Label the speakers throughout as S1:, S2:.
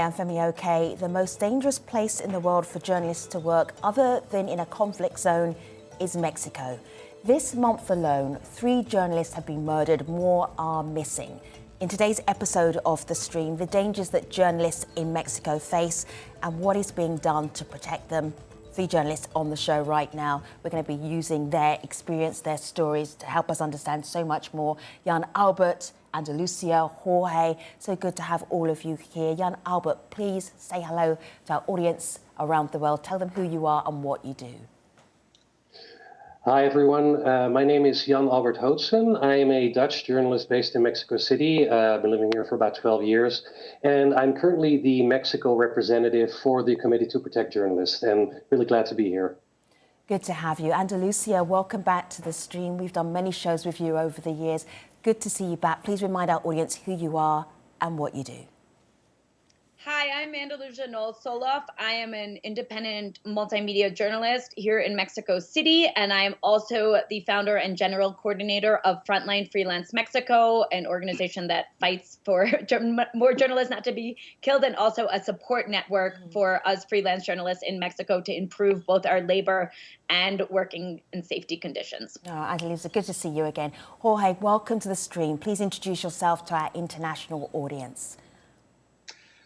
S1: I'm Femi Oke. The most dangerous place in the world for journalists to work, other than in a conflict zone, is Mexico. This month alone, 3 journalists have been murdered, more are missing. In today's episode of The Stream, the dangers that journalists in Mexico face and what is being done to protect them. 3 journalists on the show right now. We're going to be using their experience, their stories to help us understand so much more. Jan Albert, Andalusia, Jorge, so good to have all of you here. Jan Albert, please say hello to our audience around the world. Tell them who you are and what you do.
S2: Hi, everyone. My name is Jan Albert Hootsen. I am a Dutch journalist based in Mexico City. I've been living here for about 12 years. And I'm currently the Mexico representative for the Committee to Protect Journalists, and really glad to be here.
S1: Good to have you. Andalusia, welcome back to The Stream. We've done many shows with you over the years. Good to see you back. Please remind our audience who you are and what you do.
S3: Hi, I'm Andalusia Soloff. I am an independent multimedia journalist here in Mexico City, and I am also the founder and general coordinator of Frontline Freelance Mexico, an organization that fights for more journalists not to be killed, and also a support network for us freelance journalists in Mexico to improve both our labor and working and safety conditions.
S1: Oh, Andalusia, good to see you again. Jorge, welcome to The Stream. Please introduce yourself to our international audience.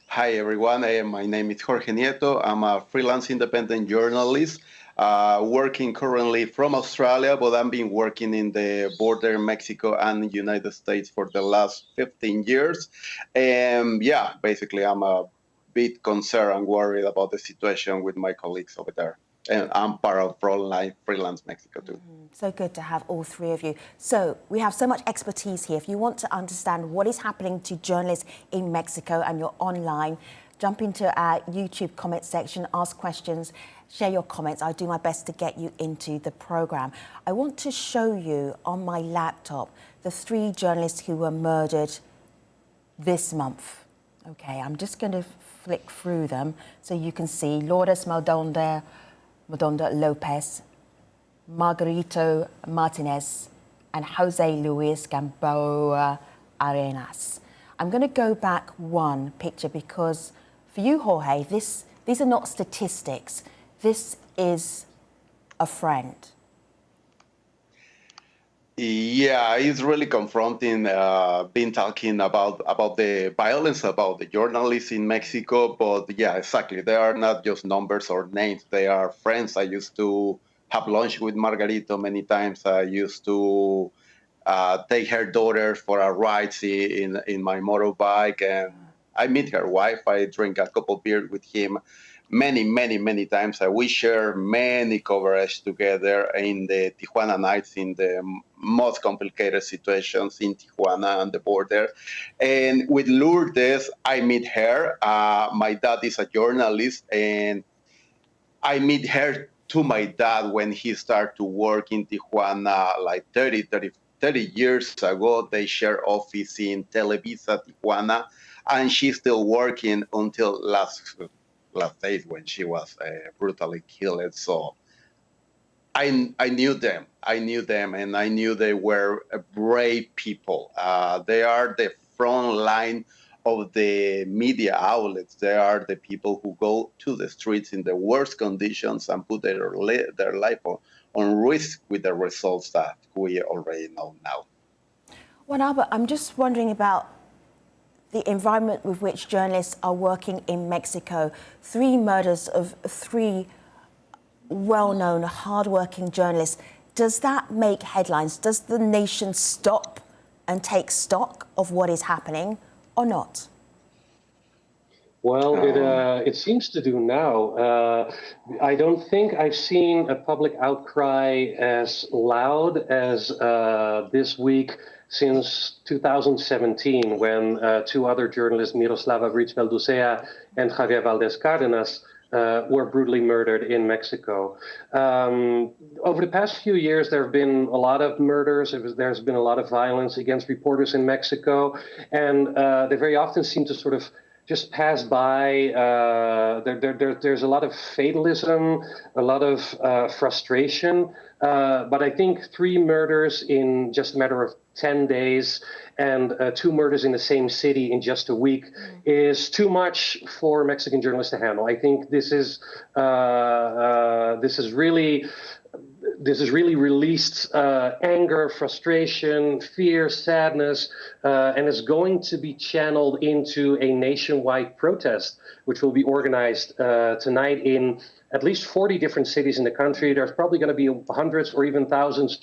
S4: Hi, everyone. My name is Jorge Nieto. I'm a freelance independent journalist working currently from Australia, but I've been working in the border Mexico and the United States for the last 15 years. And yeah, basically, I'm a bit concerned and worried about the situation with my colleagues over there. And I'm part of Frontline Freelance Mexico, too.
S1: So good to have all 3 of you. So we have so much expertise here. If you want to understand what is happening to journalists in Mexico and you're online, jump into our YouTube comment section, ask questions, share your comments. I'll do my best to get you into the program. I want to show you on my laptop the 3 journalists who were murdered this month. Okay, I'm just going to flick through them so you can see Lourdes Maldonado Lopez, Margarito Martinez, and Jose Luis Gamboa Arenas. I'm going to go back one picture because for you, Jorge, these are not statistics. This is a friend.
S4: Yeah, it's really confronting being talking about the violence, about the journalists in Mexico. But yeah, exactly. They are not just numbers or names. They are friends. I used to have lunch with Margarito many times. I used to take her daughter for a ride in my motorbike. And I meet her wife. I drink a couple of beers with him many times. We share many coverage together in the Tijuana nights, in the most complicated situations in Tijuana and the border. And with Lourdes, I meet her. My dad is a journalist, and I meet her to my dad when he started to work in Tijuana like 30 years ago. They share office in Televisa, Tijuana, and she's still working until last days when she was brutally killed. So I knew them, and I knew they were brave people. They are the front line of the media outlets. They are the people who go to the streets in the worst conditions and put their life on risk with the results that we already know now.
S1: Well, Albert, I'm just wondering about the environment with which journalists are working in Mexico. 3 murders of 3 well-known, hard-working journalists. Does that make headlines? Does the nation stop and take stock of what is happening or not?
S2: Well, it seems to do now. I don't think I've seen a public outcry as loud as this week since 2017, when 2 other journalists, Miroslava Vrich-Beldusea and Javier Valdez Cárdenas, were brutally murdered in Mexico. Over the past few years, there have been a lot of murders. There's been a lot of violence against reporters in Mexico, and they very often seem to sort of just pass by. There's a lot of fatalism, a lot of frustration. But I think 3 murders in just a matter of 10 days and 2 murders in the same city in just a week is too much for Mexican journalists to handle. I think this is really released anger, frustration, fear, sadness, and is going to be channeled into a nationwide protest, which will be organized tonight in at least 40 different cities in the country. There's probably going to be hundreds or even thousands of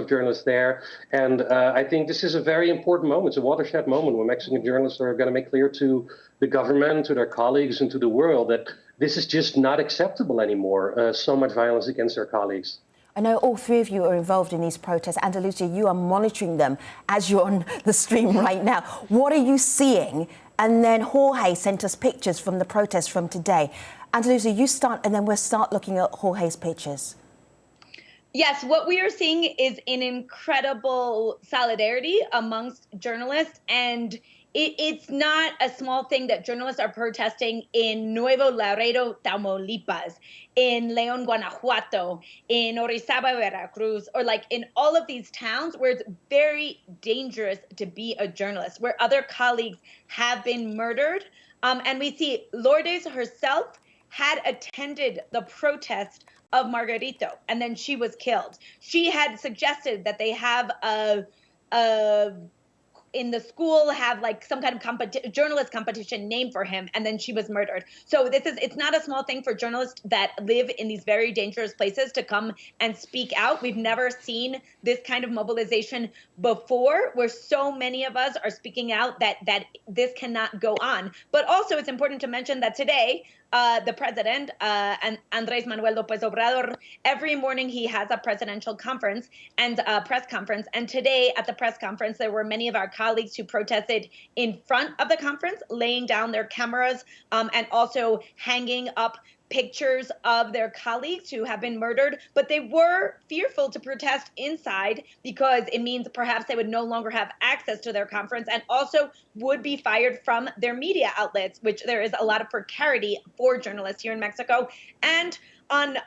S2: journalists there. And I think this is a very important moment. It's a watershed moment when Mexican journalists are going to make clear to the government, to their colleagues, and to the world that this is just not acceptable anymore, so much violence against their colleagues.
S1: I know all 3 of you are involved in these protests. Andalusia, you are monitoring them as you're on the stream right now. What are you seeing? And then Jorge sent us pictures from the protests from today. Andalusia, you start, and then we'll start looking at Jorge's pictures.
S3: Yes, what we are seeing is an incredible solidarity amongst journalists, and it's not a small thing that journalists are protesting in Nuevo Laredo, Tamaulipas, in León, Guanajuato, in Orizaba, Veracruz, or like in all of these towns where it's very dangerous to be a journalist, where other colleagues have been murdered. And we see Lourdes herself had attended the protest of Margarito, and then she was killed. She had suggested that they have in the school have like some kind of journalist competition named for him, and then she was murdered. So it's not a small thing for journalists that live in these very dangerous places to come and speak out. We've never seen this kind of mobilization before, where so many of us are speaking out that this cannot go on. But also it's important to mention that today, the president, Andres Manuel Lopez Obrador, every morning he has a presidential conference and a press conference. And today at the press conference, there were many of our colleagues who protested in front of the conference, laying down their cameras and also hanging up pictures of their colleagues who have been murdered, but they were fearful to protest inside because it means perhaps they would no longer have access to their conference and also would be fired from their media outlets, which there is a lot of precarity for journalists here in Mexico. And on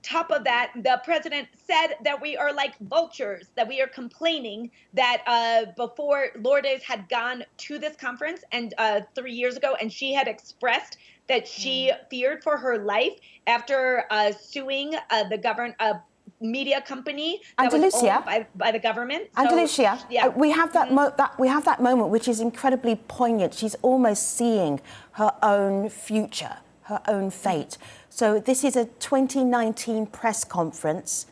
S3: top of that, the president said that we are like vultures, that we are complaining that before Lourdes had gone to this conference and 3 years ago, and she had expressed that she feared for her life after suing the media company that was owned by the government.
S1: Andalusia,
S3: yeah.
S1: we have that moment which is incredibly poignant. She's almost seeing her own future, her own fate. So this is a 2019 press conference,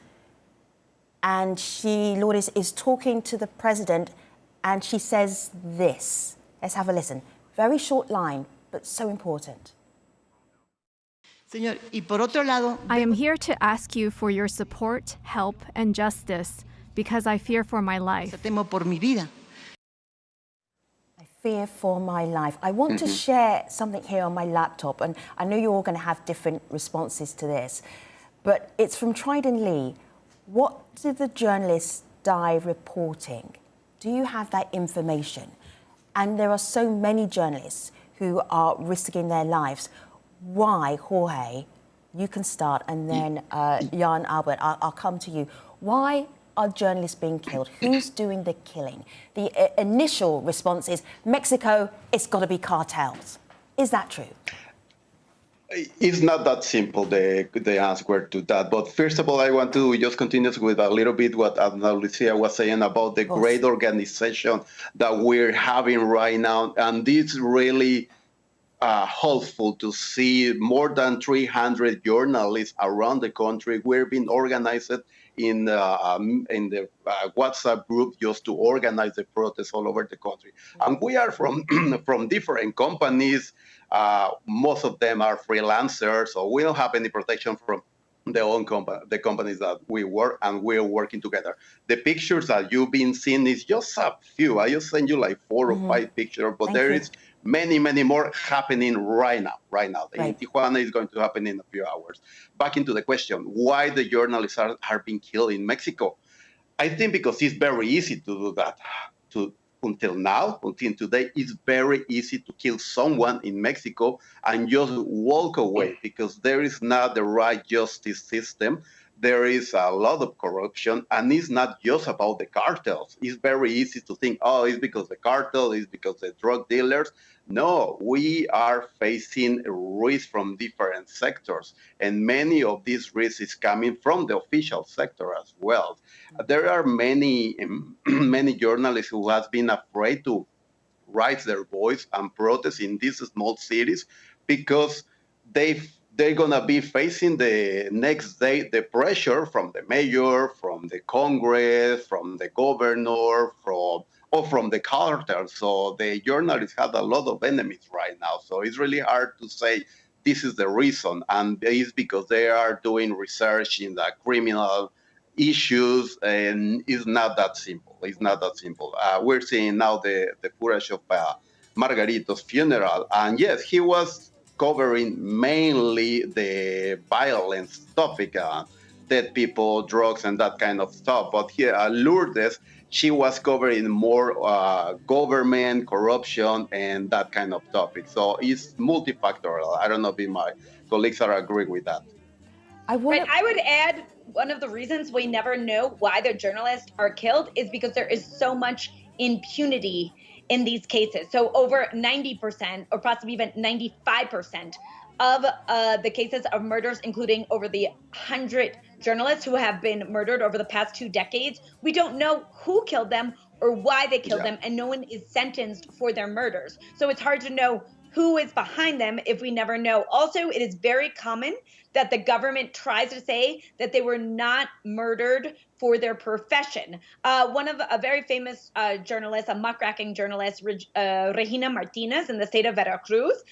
S1: and Lourdes is talking to the president, and she says this. Let's have a listen. Very short line, but so important.
S5: I am here to ask you for your support, help, and justice because I fear for my life.
S1: I fear for my life. I want to share something here on my laptop, and I know you're all going to have different responses to this, but it's from Trident Lee. What did the journalists die reporting? Do you have that information? And there are so many journalists who are risking their lives. Why, Jorge, you can start, and then Jan Albert, I'll come to you. Why are journalists being killed? Who's doing the killing? The initial response is, Mexico, it's got to be cartels. Is that true?
S4: It's not that simple, the answer to that. But first of all, I want to just continue with a little bit what Andalusia was saying about the great organization that we're having right now. And this really hopeful to see more than 300 journalists around the country. We're being organized in the WhatsApp group just to organize the protests all over the country. And we are from different companies. Most of them are freelancers, so we don't have any protection from the companies that we work, and we're working together. The pictures that you've been seeing is just a few. I just sent you like 4 or 5 pictures, but there is many, many more happening right now. In Tijuana is going to happen in a few hours. Back into the question, why the journalists are being killed in Mexico? I think because it's very easy to do that, to until now, until today, it's very easy to kill someone in Mexico and just walk away because there is not the right justice system. There is a lot of corruption, and it's not just about the cartels. It's very easy to think, oh, it's because the cartel, it's because the drug dealers. No, we are facing risk from different sectors, and many of these risks is coming from the official sector as well. There are many, many journalists who have been afraid to raise their voice and protest in these small cities because they're gonna be facing the next day the pressure from the mayor, from the Congress, from the governor, from the cartel. So the journalists have a lot of enemies right now. So it's really hard to say this is the reason, and it's because they are doing research in the criminal issues, and it's not that simple. It's not that simple. We're seeing now the footage of Margarito's funeral, and yes, he was covering mainly the violence topic, dead people, drugs, and that kind of stuff. But here, Lourdes, she was covering more government, corruption, and that kind of topic. So it's multifactorial. I don't know if my colleagues are agree with that.
S3: I would add one of the reasons we never know why the journalists are killed is because there is so much impunity in these cases. So over 90% or possibly even 95% of the cases of murders, including over the 100 journalists who have been murdered over the past 2 decades, we don't know who killed them or why they killed them, and no one is sentenced for their murders. So it's hard to know who is behind them if we never know. Also, it is very common that the government tries to say that they were not murdered for their profession. One of a very famous journalist, a muckraking journalist, Regina Martinez in the state of Veracruz,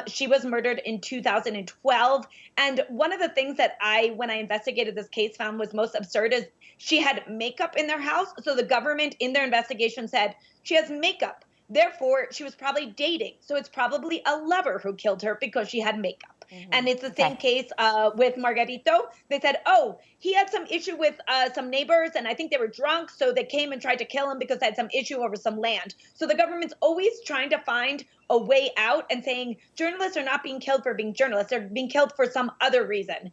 S3: she was murdered in 2012. And one of the things that when I investigated this case, found was most absurd is she had makeup in their house. So the government in their investigation said she has makeup. Therefore, she was probably dating. So it's probably a lover who killed her because she had makeup. And it's the same case with Margarito. They said, oh, he had some issue with some neighbors, and I think they were drunk, so they came and tried to kill him because they had some issue over some land. So the government's always trying to find a way out and saying journalists are not being killed for being journalists. They're being killed for some other reason,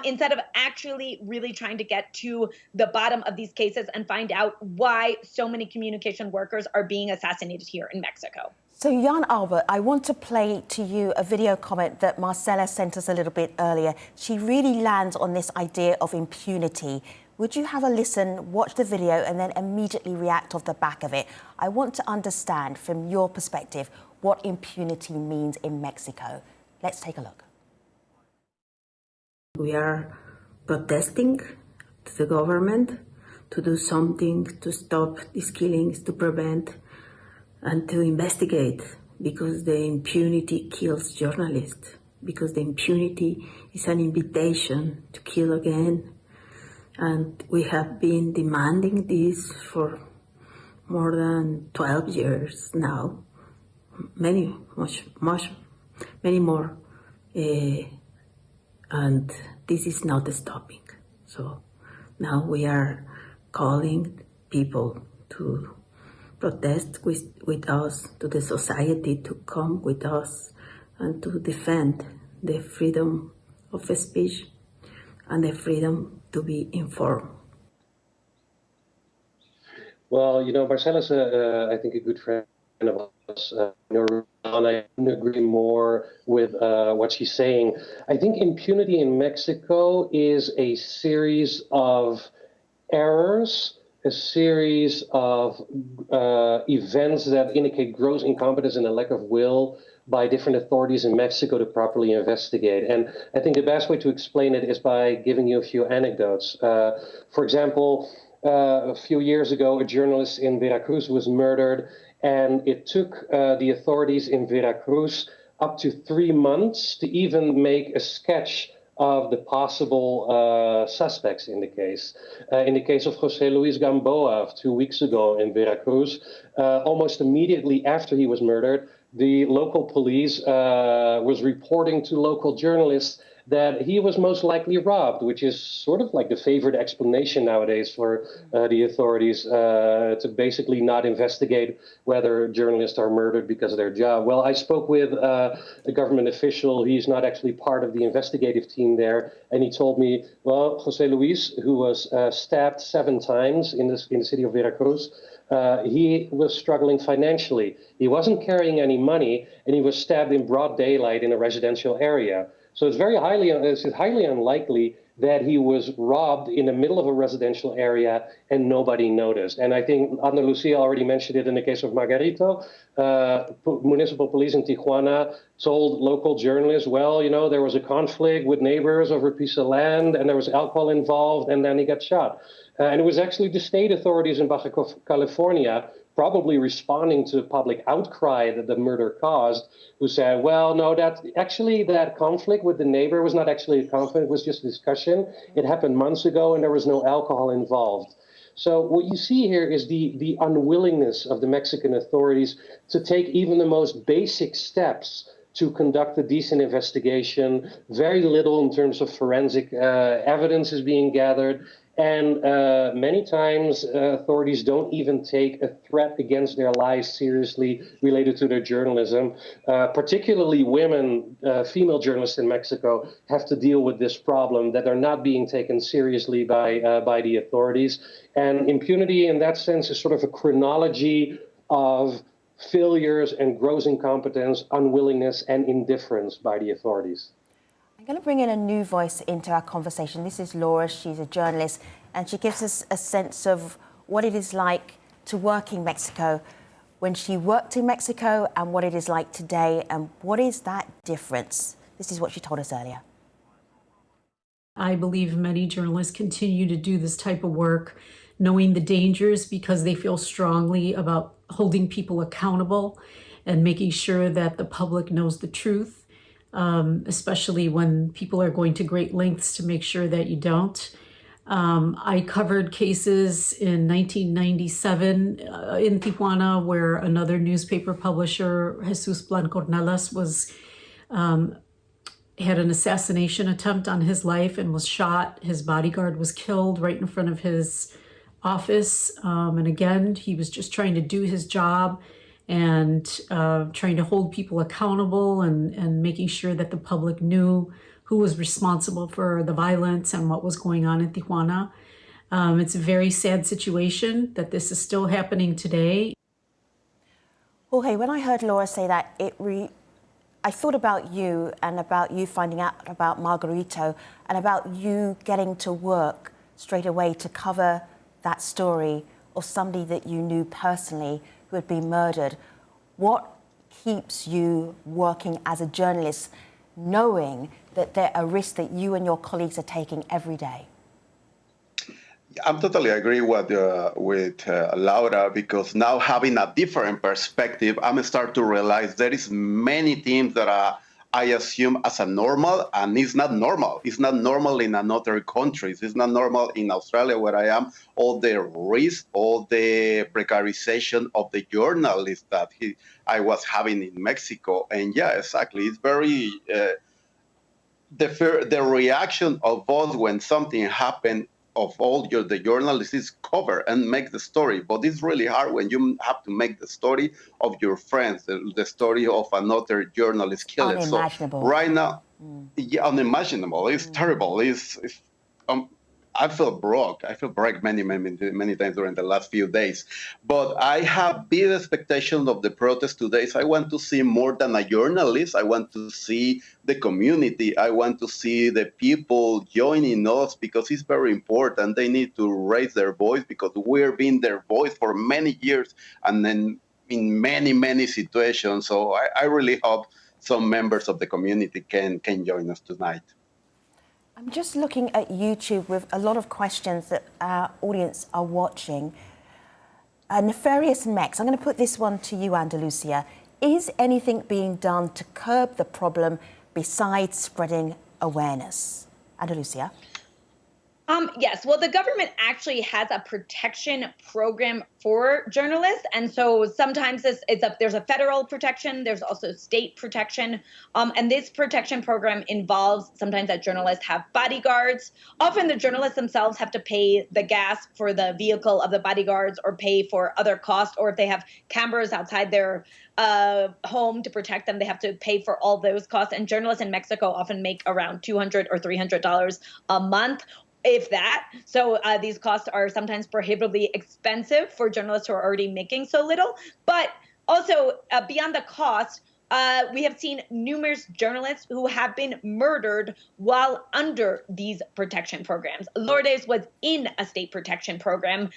S3: instead of actually really trying to get to the bottom of these cases and find out why so many communication workers are being assassinated here in Mexico.
S1: So, Jan Albert, I want to play to you a video comment that Marcela sent us a little bit earlier. She really lands on this idea of impunity. Would you have a listen, watch the video, and then immediately react off the back of it? I want to understand, from your perspective, what impunity means in Mexico. Let's take a look.
S6: We are protesting to the government to do something to stop these killings, to prevent and to investigate, because the impunity kills journalists, because the impunity is an invitation to kill again. And we have been demanding this for more than 12 years now, many more. And this is not stopping. So now we are calling people to protest with us, to the society to come with us and to defend the freedom of speech and the freedom to be informed.
S2: Well, you know, Marcela's, I think, a good friend of us. And I couldn't agree more with what she's saying. I think impunity in Mexico is a series of errors, a series of events that indicate gross incompetence and a lack of will by different authorities in Mexico to properly investigate. And I think the best way to explain it is by giving you a few anecdotes. For example, a few years ago, a journalist in Veracruz was murdered, and it took the authorities in Veracruz up to 3 months to even make a sketch of the possible suspects in the case. In the case of José Luis Gamboa 2 weeks ago in Veracruz, almost immediately after he was murdered, the local police was reporting to local journalists that he was most likely robbed, which is sort of like the favorite explanation nowadays for the authorities to basically not investigate whether journalists are murdered because of their job. Well, I spoke with a government official. He's not actually part of the investigative team there, and he told me, well, José Luis, who was stabbed 7 times in the city of Veracruz, he was struggling financially. He wasn't carrying any money, and he was stabbed in broad daylight in a residential area. So it's highly unlikely that he was robbed in the middle of a residential area and nobody noticed. And I think Ana Lucia already mentioned it in the case of Margarito. Municipal police in Tijuana told local journalists, well, you know, there was a conflict with neighbors over a piece of land and there was alcohol involved, and then he got shot. And it was actually the state authorities in Baja California, probably responding to public outcry that the murder caused, who said, well, no, that conflict with the neighbor was not actually a conflict, it was just a discussion. It happened months ago and there was no alcohol involved. So what you see here is the unwillingness of the Mexican authorities to take even the most basic steps to conduct a decent investigation. Very little in terms of forensic evidence is being gathered. And many times authorities don't even take a threat against their lives seriously related to their journalism. Particularly women, female journalists in Mexico have to deal with this problem, that they're not being taken seriously by the authorities. And impunity in that sense is sort of a chronology of failures and gross incompetence, unwillingness, and indifference by the authorities.
S1: I'm going to bring in a new voice into our conversation. This is Laura. She's a journalist, and she gives us a sense of what it is like to work in Mexico when she worked in Mexico and what it is like today, and what is that difference. This is what she told us earlier.
S7: I believe many journalists continue to do this type of work, knowing the dangers because they feel strongly about holding people accountable and making sure that the public knows the truth. Especially when people are going to great lengths to make sure that you don't. I covered cases in 1997 in Tijuana where another newspaper publisher, Jesus Blancornelas, had an assassination attempt on his life and was shot. His bodyguard was killed right in front of his office. And again, he was just trying to do his job and trying to hold people accountable and making sure that the public knew who was responsible for the violence and what was going on in Tijuana. It's a very sad situation that this is still happening today.
S1: Jorge, when I heard Laura say that, I thought about you and about you finding out about Margarito and about you getting to work straight away to cover that story of somebody that you knew personally who had been murdered. What keeps you working as a journalist, knowing that there are risks that you and your colleagues are taking every day?
S4: I'm totally agree with Laura, because now having a different perspective, I'm start to realize there is many things that I assume as a normal, and it's not normal. It's not normal in another countries. It's not normal in Australia, where I am. All the risk, all the precarization of the journalist that I was having in Mexico. And yeah, exactly. It's very, the reaction of us when something happened, of all the journalists, is cover and make the story. But it's really hard when you have to make the story of your friends, the story of another journalist killed.
S1: Unimaginable.
S4: So right now, yeah, unimaginable. It's terrible. I feel broke. I feel broke many times during the last few days. But I have big expectations of the protest today. So I want to see more than a journalist. I want to see the community. I want to see the people joining us, because it's very important. They need to raise their voice, because we're being their voice for many years, and then in many situations. So I really hope some members of the community can join us tonight.
S1: I'm just looking at YouTube with a lot of questions that our audience are watching. Nefarious Mex, I'm going to put this one to you, Andalucia. Is anything being done to curb the problem besides spreading awareness? Andalucia?
S3: Yes, well, the government actually has a protection program for journalists, and so sometimes there's a federal protection, there's also state protection, and this protection program involves sometimes that journalists have bodyguards. Often the journalists themselves have to pay the gas for the vehicle of the bodyguards, or pay for other costs, or if they have cameras outside their home to protect them, they have to pay for all those costs. And journalists in Mexico often make around $200 or $300 a month, if that. So these costs are sometimes prohibitively expensive for journalists who are already making so little. But also beyond the cost, we have seen numerous journalists who have been murdered while under these protection programs. Lourdes was in a state protection program.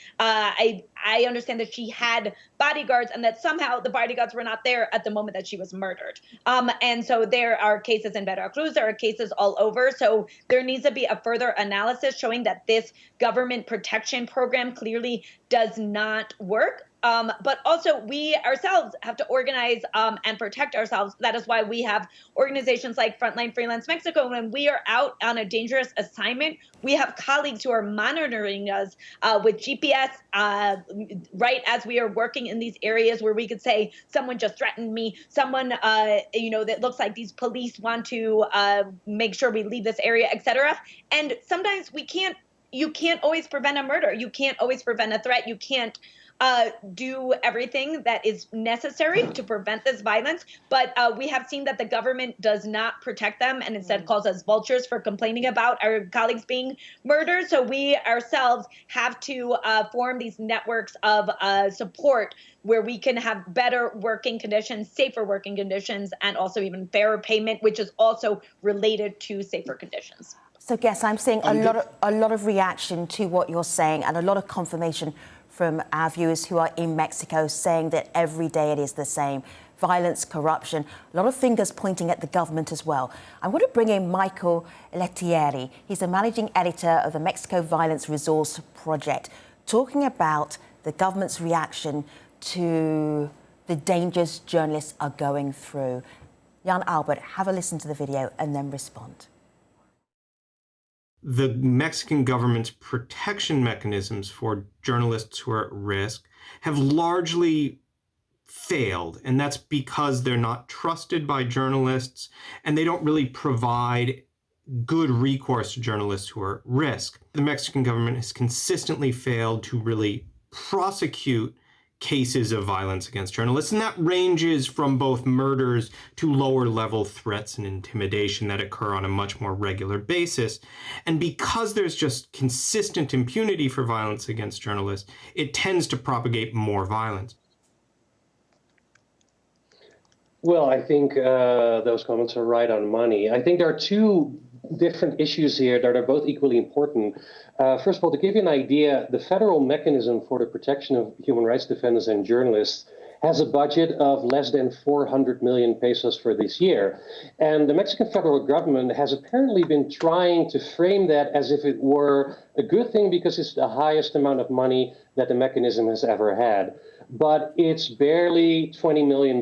S3: I understand that she had bodyguards, and that somehow the bodyguards were not there at the moment that she was murdered. And so there are cases in Veracruz, there are cases all over. So there needs to be a further analysis showing that this government protection program clearly does not work. But also we ourselves have to organize and protect ourselves. That is why we have organizations like Frontline Freelance Mexico. When we are out on a dangerous assignment, we have colleagues who are monitoring us with GPS right as we are working in these areas where we could say, someone just threatened me, someone, that looks like these police want to make sure we leave this area, etc. And sometimes you can't always prevent a murder. You can't always prevent a threat. You can't do everything that is necessary to prevent this violence. But we have seen that the government does not protect them, and instead calls us vultures for complaining about our colleagues being murdered. So we ourselves have to form these networks of support where we can have better working conditions, safer working conditions, and also even fairer payment, which is also related to safer conditions.
S1: So, Guess, I'm seeing a lot of reaction to what you're saying, and a lot of confirmation from our viewers who are in Mexico saying that every day it is the same. Violence, corruption, a lot of fingers pointing at the government as well. I want to bring in Michael Lettieri. He's the managing editor of the Mexico Violence Resource Project, talking about the government's reaction to the dangers journalists are going through. Jan Albert, have a listen to the video and then respond.
S8: The Mexican government's protection mechanisms for journalists who are at risk have largely failed, and that's because they're not trusted by journalists, and they don't really provide good recourse to journalists who are at risk. The Mexican government has consistently failed to really prosecute cases of violence against journalists, and that ranges from both murders to lower level threats and intimidation that occur on a much more regular basis. And because there's just consistent impunity for violence against journalists, it tends to propagate more violence.
S2: Well, I think those comments are right on money. I think there are two different issues here that are both equally important. First of all, to give you an idea, the federal mechanism for the protection of human rights defenders and journalists has a budget of less than 400 million pesos for this year. And the Mexican federal government has apparently been trying to frame that as if it were a good thing because it's the highest amount of money that the mechanism has ever had. But it's barely $20 million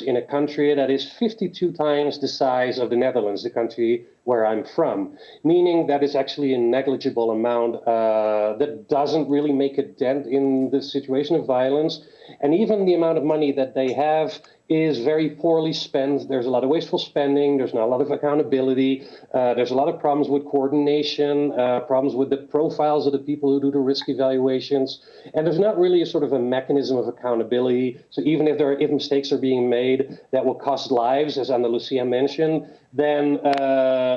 S2: in a country that is 52 times the size of the Netherlands, the country where I'm from, meaning that it's actually a negligible amount that doesn't really make a dent in the situation of violence. And even the amount of money that they have is very poorly spent. There's a lot of wasteful spending. There's not a lot of accountability. There's a lot of problems with coordination, problems with the profiles of the people who do the risk evaluations. And there's not really a sort of a mechanism of accountability. So even if mistakes are being made that will cost lives, as Ana Lucia mentioned, then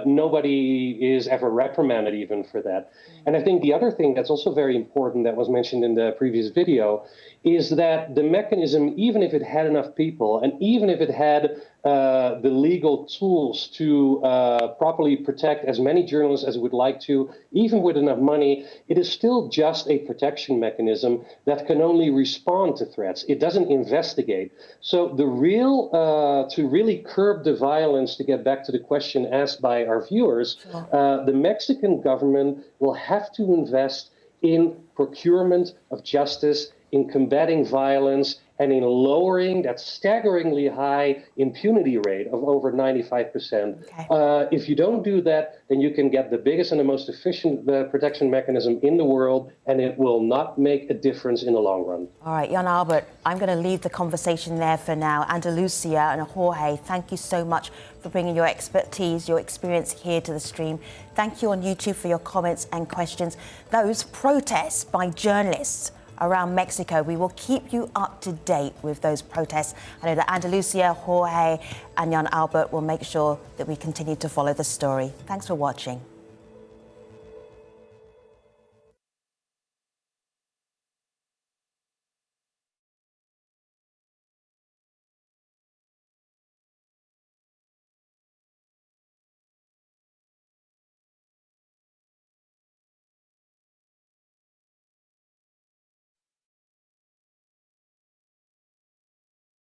S2: nobody is ever reprimanded even for that. And I think the other thing that's also very important that was mentioned in the previous video is that the mechanism, even if it had enough people and even if it had the legal tools to properly protect as many journalists as it would like to, even with enough money, it is still just a protection mechanism that can only respond to threats. It doesn't investigate. So the to really curb the violence, to get back to the question asked by our viewers, the Mexican government will have to invest in procurement of justice, in combating violence, and in lowering that staggeringly high impunity rate of over 95%.
S1: Okay.
S2: If you don't do that, then you can get the biggest and the most efficient protection mechanism in the world, and it will not make a difference in the long run.
S1: All right, Jan Albert, I'm going to leave the conversation there for now. Andalusia and Jorge, thank you so much for bringing your expertise, your experience here to the stream. Thank you on YouTube for your comments and questions. Those protests by journalists around Mexico, we will keep you up to date with those protests. I know that Andalusia, Jorge and Jan Albert will make sure that we continue to follow the story. Thanks for watching.